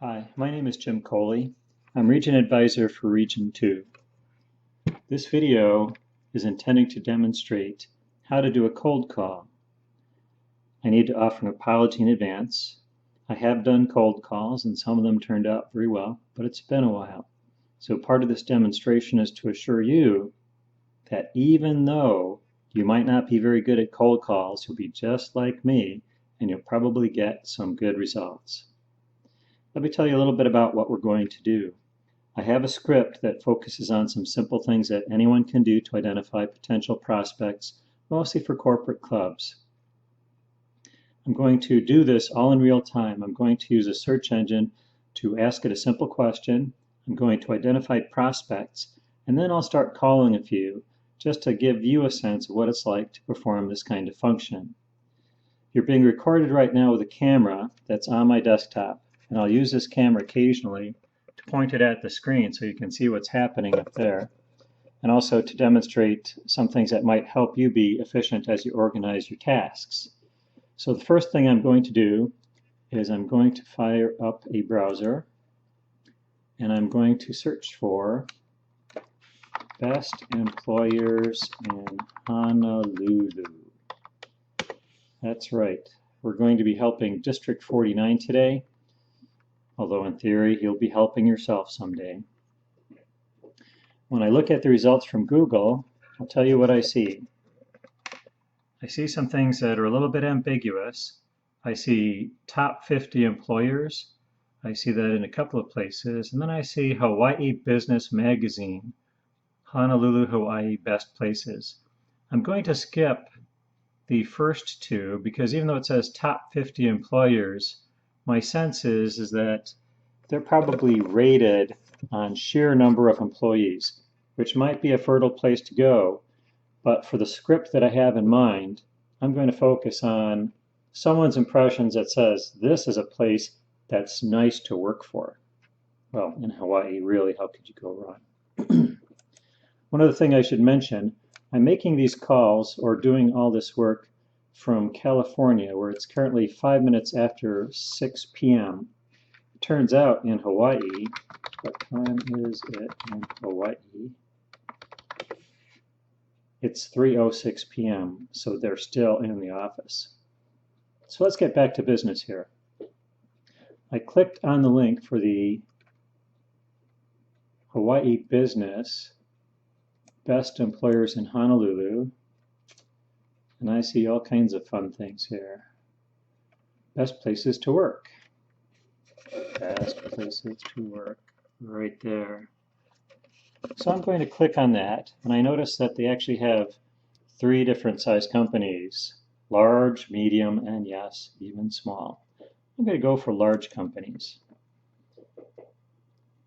Hi, my name is Jim Coley. I'm Region Advisor for Region 2. This video is intending to demonstrate how to do a cold call. I need to offer an apology in advance. I have done cold calls and some of them turned out very well, but it's been a while. So part of this demonstration is to assure you that even though you might not be very good at cold calls, you'll be just like me and you'll probably get some good results. Let me tell you a little bit about what we're going to do. I have a script that focuses on some simple things that anyone can do to identify potential prospects, mostly for corporate clubs. I'm going to do this all in real time. I'm going to use a search engine to ask it a simple question. I'm going to identify prospects, and then I'll start calling a few just to give you a sense of what it's like to perform this kind of function. You're being recorded right now with a camera that's on my desktop. And I'll use this camera occasionally to point it at the screen so you can see what's happening up there, and also to demonstrate some things that might help you be efficient as you organize your tasks. So the first thing I'm going to do is I'm going to fire up a browser, and I'm going to search for best employers in Honolulu. That's right. We're going to be helping District 49 today. Although in theory, you'll be helping yourself someday. When I look at the results from Google, I'll tell you what I see. I see some things that are a little bit ambiguous. I see top 50 employers. I see that in a couple of places. And then I see Hawaii Business Magazine, Honolulu, Hawaii Best Places. I'm going to skip the first two because even though it says top 50 employers, my sense is that they're probably rated on sheer number of employees, which might be a fertile place to go. But for the script that I have in mind, I'm going to focus on someone's impressions that says, this is a place that's nice to work for. Well, in Hawaii, really, how could you go wrong? One other thing I should mention, I'm making these calls or doing all this work from California, where it's currently 5 minutes after 6 p.m. It turns out in Hawaii, what time is it in Hawaii? It's 3:06 p.m., so they're still in the office. So let's get back to business here. I clicked on the link for the Hawaii Business Best Employers in Honolulu. And I see all kinds of fun things here. Best places to work. Best places to work, right there. So I'm going to click on that, and I notice that they actually have 3 different size companies. Large, medium, and yes, even small. I'm going to go for large companies.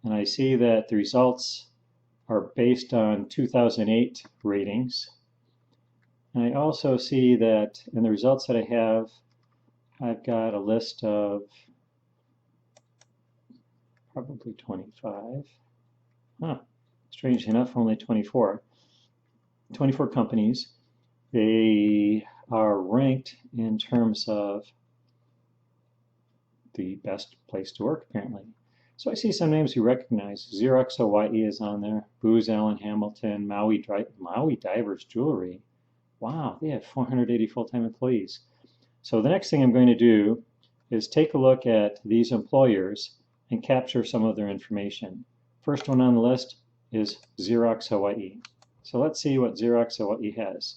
And I see that the results are based on 2008 ratings. And I also see that in the results that I have, I've got a list of probably 25. Strangely enough, only 24. 24 companies. They are ranked in terms of the best place to work, apparently. So I see some names you recognize. Xerox Hawaii is on there. Booz Allen Hamilton, Maui Divers Jewelry. Wow, they have 480 full-time employees. So the next thing I'm going to do is take a look at these employers and capture some of their information. First one on the list is Xerox Hawaii. So let's see what Xerox Hawaii has.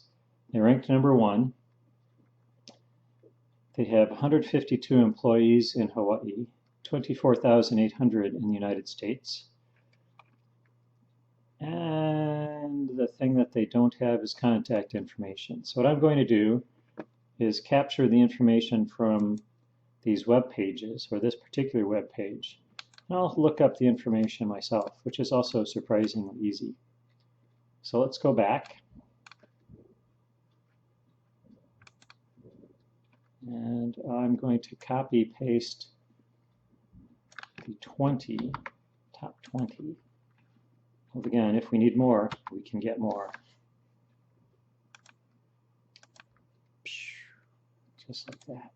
They ranked number 1. They have 152 employees in Hawaii, 24,800 in the United States. And the thing that they don't have is contact information. So what I'm going to do is capture the information from these web pages, or this particular web page. And I'll look up the information myself, which is also surprisingly easy. So let's go back. And I'm going to copy paste the top 20. Well, again, if we need more, we can get more. Just like that.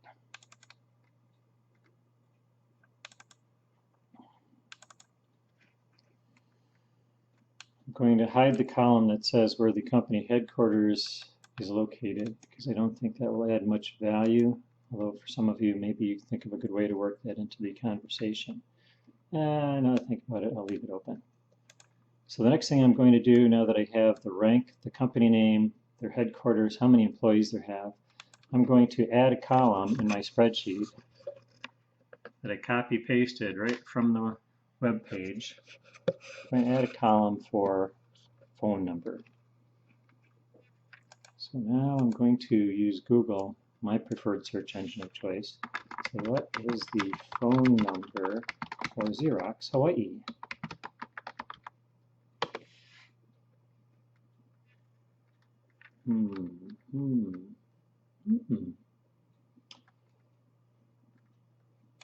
going to hide the column that says where the company headquarters is located, because I don't think that will add much value, although for some of you maybe you think of a good way to work that into the conversation. Now that I think about it, I'll leave it open. So the next thing I'm going to do, now that I have the rank, the company name, their headquarters, how many employees they have, I'm going to add a column in my spreadsheet that I copy-pasted right from the web page. I'm going to add a column for phone number. So now I'm going to use Google, my preferred search engine of choice. So what is the phone number for Xerox Hawaii?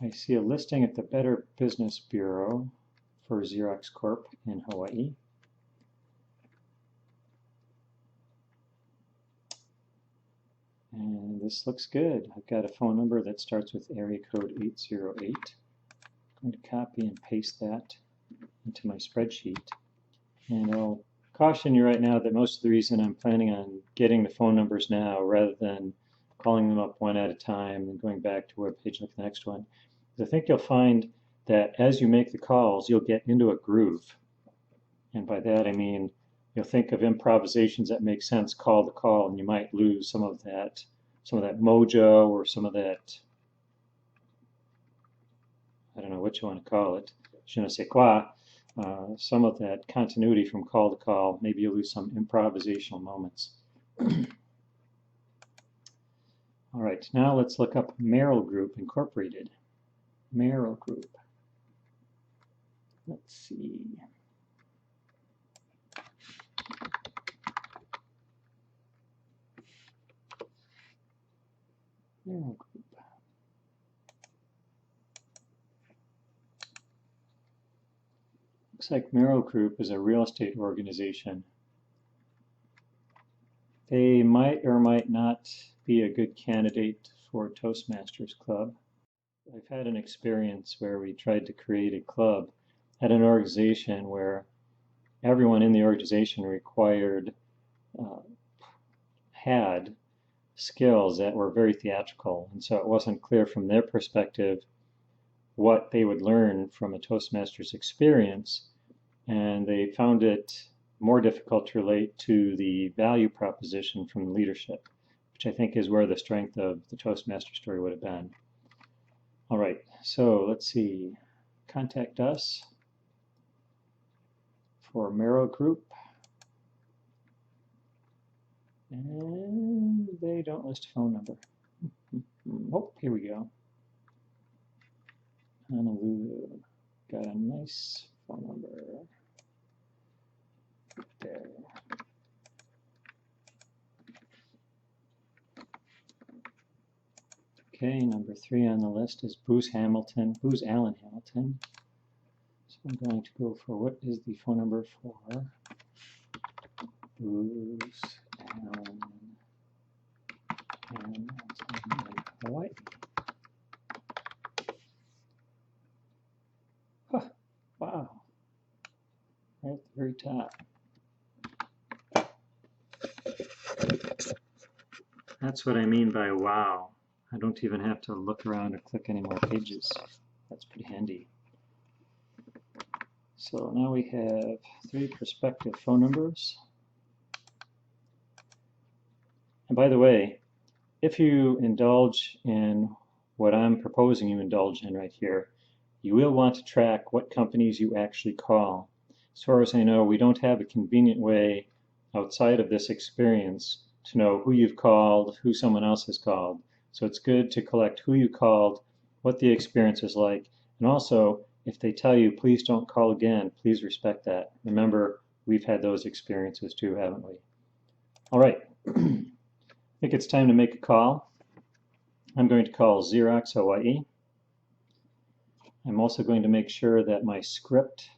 I see a listing at the Better Business Bureau for Xerox Corp in Hawaii. And this looks good. I've got a phone number that starts with area code 808. I'm going to copy and paste that into my spreadsheet. And I'll caution you right now that most of the reason I'm planning on getting the phone numbers now rather than calling them up one at a time and going back to web page, look at the next one, is I think you'll find that as you make the calls, you'll get into a groove. And by that I mean you'll think of improvisations that make sense call to call, and you might lose some of that mojo or some of that, I don't know what you want to call it, je ne sais quoi, some of that continuity from call to call. Maybe you'll lose some improvisational moments. All right, now let's look up Merrill Group Incorporated. Merrill Group. Let's see. Merrill Group. Looks like Merrill Group is a real estate organization. They might or might not be a good candidate for Toastmasters Club. I've had an experience where we tried to create a club at an organization where everyone in the organization had skills that were very theatrical, and so it wasn't clear from their perspective what they would learn from a Toastmasters experience, and they found it more difficult to relate to the value proposition from leadership, which I think is where the strength of the Toastmaster story would have been. All right, so let's see. Contact us for Merrill Group. And they don't list a phone number. Oh, here we go. Honolulu. Got a nice phone number. There. Okay, number 3 on the list is Booz Allen Hamilton. So I'm going to go for what is the phone number for Booz Allen Hamilton in Hawaii. Huh, wow, right at the very top. That's what I mean by wow. I don't even have to look around or click any more pages. That's pretty handy. So now we have 3 prospective phone numbers. And by the way, if you indulge in what I'm proposing you indulge in right here, you will want to track what companies you actually call. As far as I know, we don't have a convenient way outside of this experience to know who you've called, who someone else has called. So it's good to collect who you called, what the experience is like, and also if they tell you please don't call again, please respect that. Remember, we've had those experiences too, haven't we? All right, I think it's time to make a call. I'm going to call Xerox Hawaii. I'm also going to make sure that my script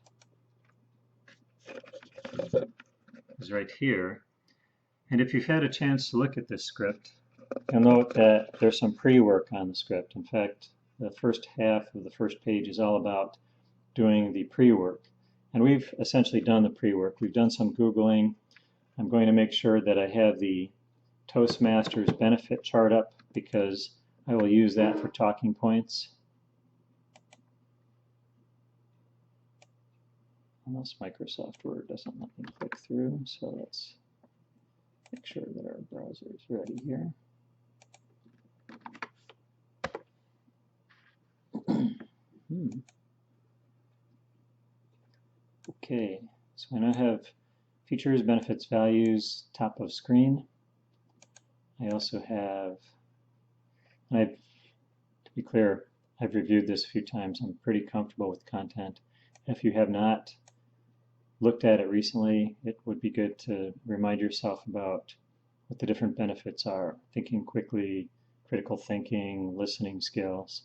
is right here. And if you've had a chance to look at this script, you'll note that there's some pre-work on the script. In fact, the first half of the first page is all about doing the pre-work. And we've essentially done the pre-work. We've done some Googling. I'm going to make sure that I have the Toastmaster's benefit chart up because I will use that for talking points. Unless Microsoft Word doesn't let me click through, so let's make sure that our browser is ready here. Okay, so I now have features, benefits, values, top of screen. I also have, to be clear, I've reviewed this a few times. I'm pretty comfortable with content. If you have not looked at it recently, it would be good to remind yourself about what the different benefits are. Thinking quickly, critical thinking, listening skills.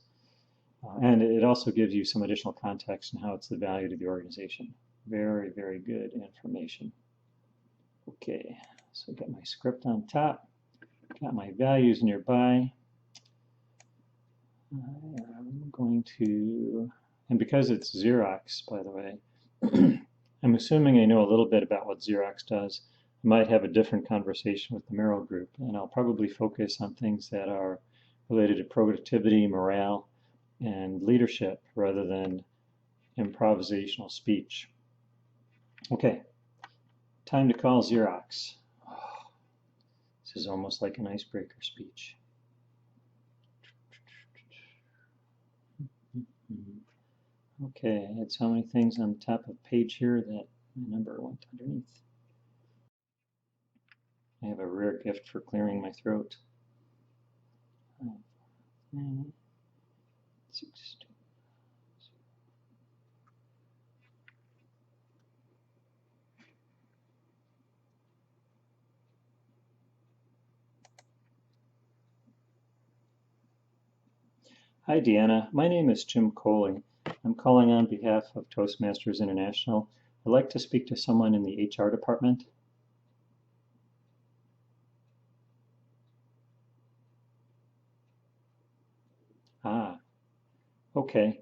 And it also gives you some additional context on how it's the value to the organization. Very, very good information. Okay, so I've got my script on top, got my values nearby. I'm going to, and because it's Xerox, by the way, I'm assuming I know a little bit about what Xerox does. I might have a different conversation with the Merrill Group, and I'll probably focus on things that are related to productivity, morale, and leadership rather than improvisational speech. Okay, time to call Xerox. Oh, this is almost like an icebreaker speech. Okay, I had so many things on the top of the page here that my number went underneath. I have a rare gift for clearing my throat. 6, 2. Hi, Deanna. My name is Jim Coley. I'm calling on behalf of Toastmasters International. I'd like to speak to someone in the HR department. Ah, okay.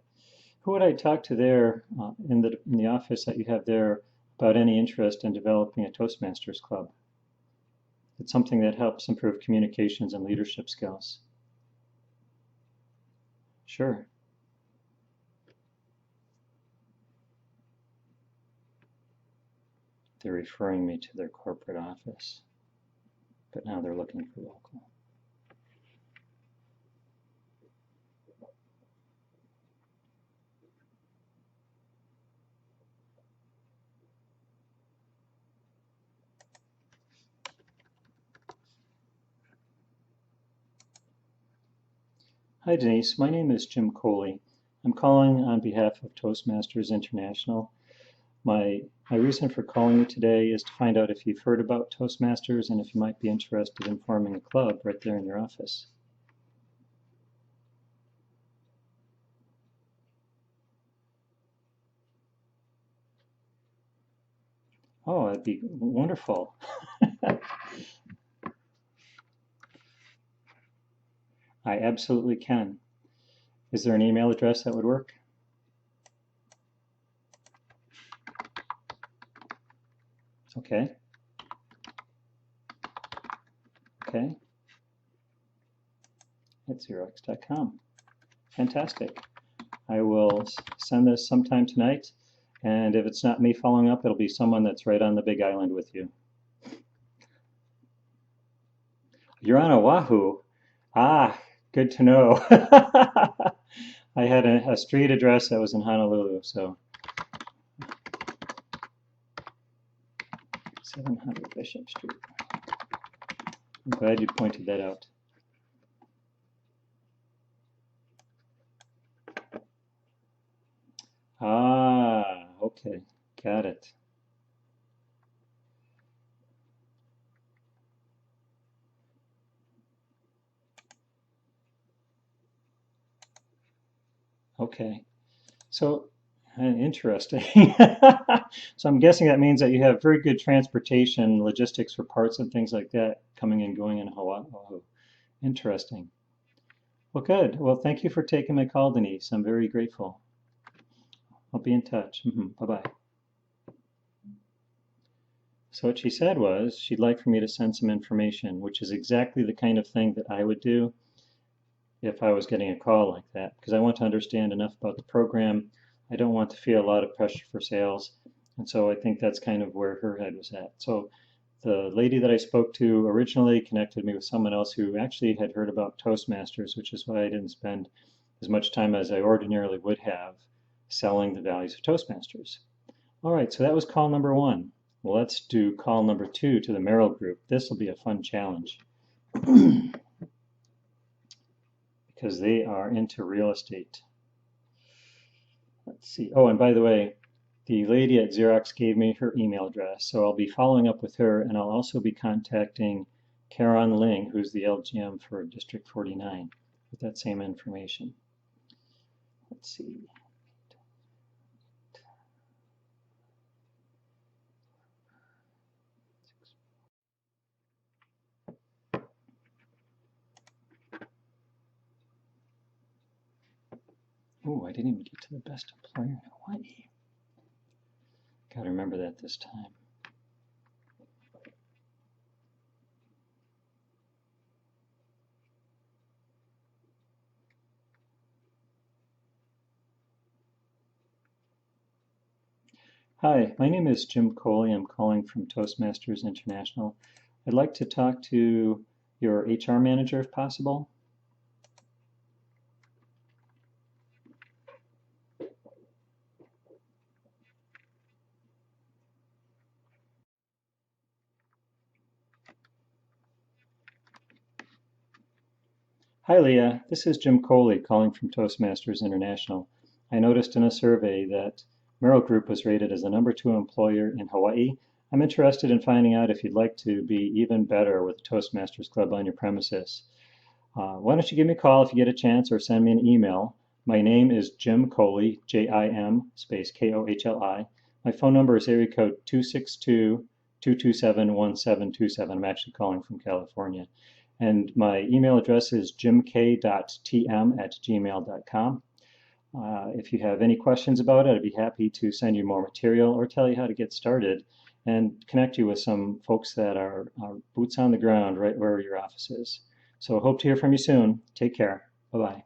Who would I talk to there in the office that you have there about any interest in developing a Toastmasters club? It's something that helps improve communications and leadership skills. Sure. They're referring me to their corporate office, but now they're looking for local. Hi, Denise. My name is Jim Coley. I'm calling on behalf of Toastmasters International. My reason for calling you today is to find out if you've heard about Toastmasters and if you might be interested in forming a club right there in your office. Oh, that'd be wonderful. I absolutely can. Is there an email address that would work? Okay. Okay. At Xerox.com. Fantastic. I will send this sometime tonight, and if it's not me following up, it'll be someone that's right on the Big Island with you. You're on Oahu. Ah, good to know. I had a street address that was in Honolulu, so 700 Bishop Street. I'm glad you pointed that out. Ah, okay, got it. Okay, so interesting. So I'm guessing that means that you have very good transportation, logistics for parts and things like that coming and going in Hawaii. Interesting. Well, good. Well, thank you for taking my call, Denise. I'm very grateful. I'll be in touch. Bye-bye. So what she said was she'd like for me to send some information, which is exactly the kind of thing that I would do if I was getting a call like that, because I want to understand enough about the program. I don't want to feel a lot of pressure for sales. And so I think that's kind of where her head was at. So the lady that I spoke to originally connected me with someone else who actually had heard about Toastmasters, which is why I didn't spend as much time as I ordinarily would have selling the values of Toastmasters. All right, so that was call number 1. Well, let's do call number 2 to the Merrill Group. This will be a fun challenge because they are into real estate. Let's see. Oh, and by the way, the lady at Xerox gave me her email address, so I'll be following up with her, and I'll also be contacting Karen Ling, who's the LGM for District 49, with that same information. Let's see. Oh, I didn't even get to the best employer in Hawaii. Got to remember that this time. Hi, my name is Jim Coley. I'm calling from Toastmasters International. I'd like to talk to your HR manager if possible. Hi Leah, this is Jim Coley calling from Toastmasters International. I noticed in a survey that Merrill Group was rated as the #2 employer in Hawaii. I'm interested in finding out if you'd like to be even better with the Toastmasters Club on your premises. Why don't you give me a call if you get a chance, or send me an email. My name is Jim Coley, Jim space Kohli. My phone number is area code 262-227-1727. I'm actually calling from California. And my email address is jimk.tm@gmail.com. If you have any questions about it, I'd be happy to send you more material or tell you how to get started and connect you with some folks that are boots on the ground right where your office is. So hope to hear from you soon. Take care. Bye-bye.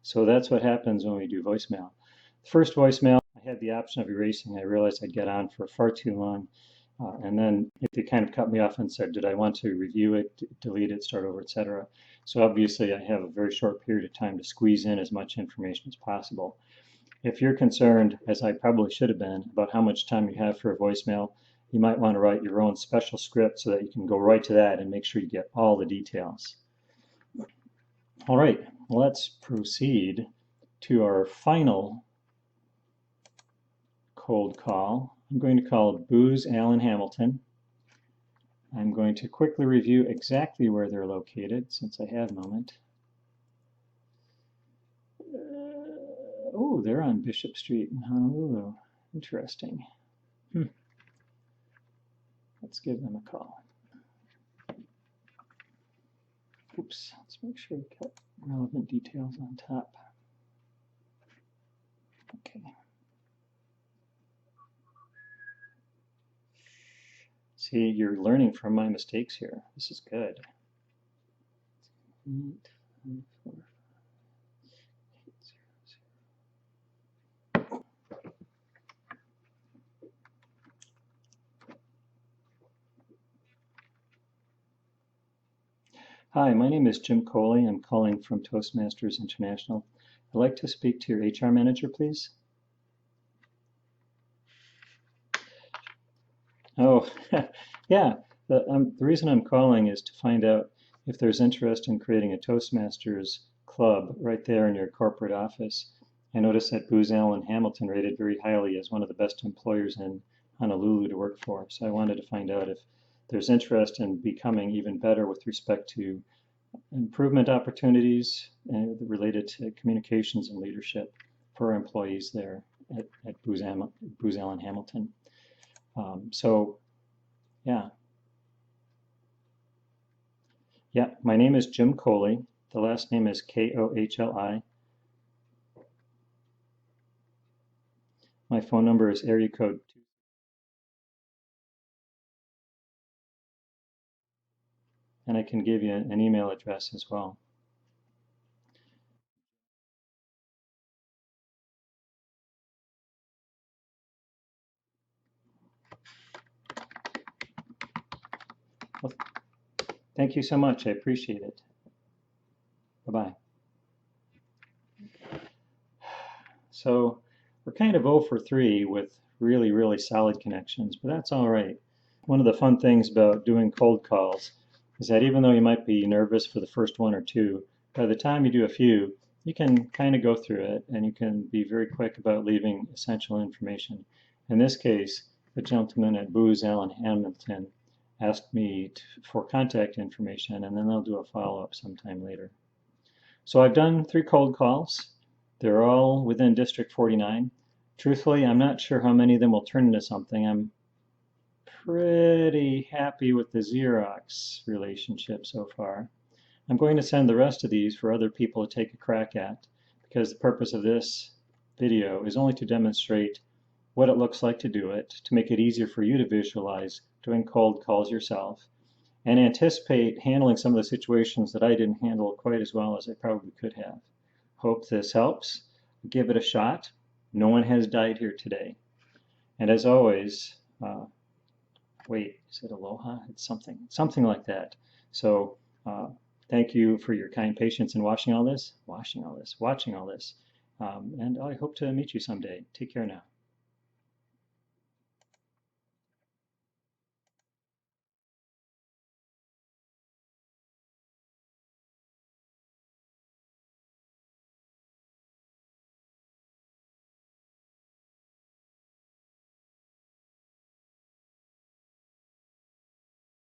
So that's what happens when we do voicemail. The first voicemail, I had the option of erasing. I realized I'd get on for far too long. And then they kind of cut me off and said, did I want to review it, delete it, start over, etc. So obviously I have a very short period of time to squeeze in as much information as possible. If you're concerned, as I probably should have been, about how much time you have for a voicemail, you might want to write your own special script so that you can go right to that and make sure you get all the details. All right, let's proceed to our final cold call. I'm going to call Booz Allen Hamilton. I'm going to quickly review exactly where they're located since I have a moment. Oh, they're on Bishop Street in Honolulu. Interesting. Let's give them a call. Oops, let's make sure we got relevant details on top. Okay. See, you're learning from my mistakes here. This is good. 8, 5, 4, 8, 0, 0. Hi, my name is Jim Coley. I'm calling from Toastmasters International. I'd like to speak to your HR manager, please. Oh, yeah. The reason I'm calling is to find out if there's interest in creating a Toastmasters club right there in your corporate office. I noticed that Booz Allen Hamilton rated very highly as one of the best employers in Honolulu to work for. So I wanted to find out if there's interest in becoming even better with respect to improvement opportunities related to communications and leadership for our employees there at Booz Allen Hamilton. So, yeah. Yeah, my name is Jim Coley. The last name is Kohli. My phone number is area code 2. And I can give you an email address as well. Well, thank you so much. I appreciate it. Bye-bye. So we're kind of 0 for 3 with really, really solid connections, but that's all right. One of the fun things about doing cold calls is that even though you might be nervous for the first one or two, by the time you do a few, you can kind of go through it and you can be very quick about leaving essential information. In this case, the gentleman at Booz Allen Hamilton asked me for contact information, and then they'll do a follow-up sometime later. So I've done 3 cold calls. They're all within District 49. Truthfully, I'm not sure how many of them will turn into something. I'm pretty happy with the Xerox relationship so far. I'm going to send the rest of these for other people to take a crack at, because the purpose of this video is only to demonstrate what it looks like to do it, to make it easier for you to visualize doing cold calls yourself, and anticipate handling some of the situations that I didn't handle quite as well as I probably could have. Hope this helps. Give it a shot. No one has died here today. And as always, wait, is it aloha? It's something like that. So thank you for your kind patience in watching all this, and I hope to meet you someday. Take care now.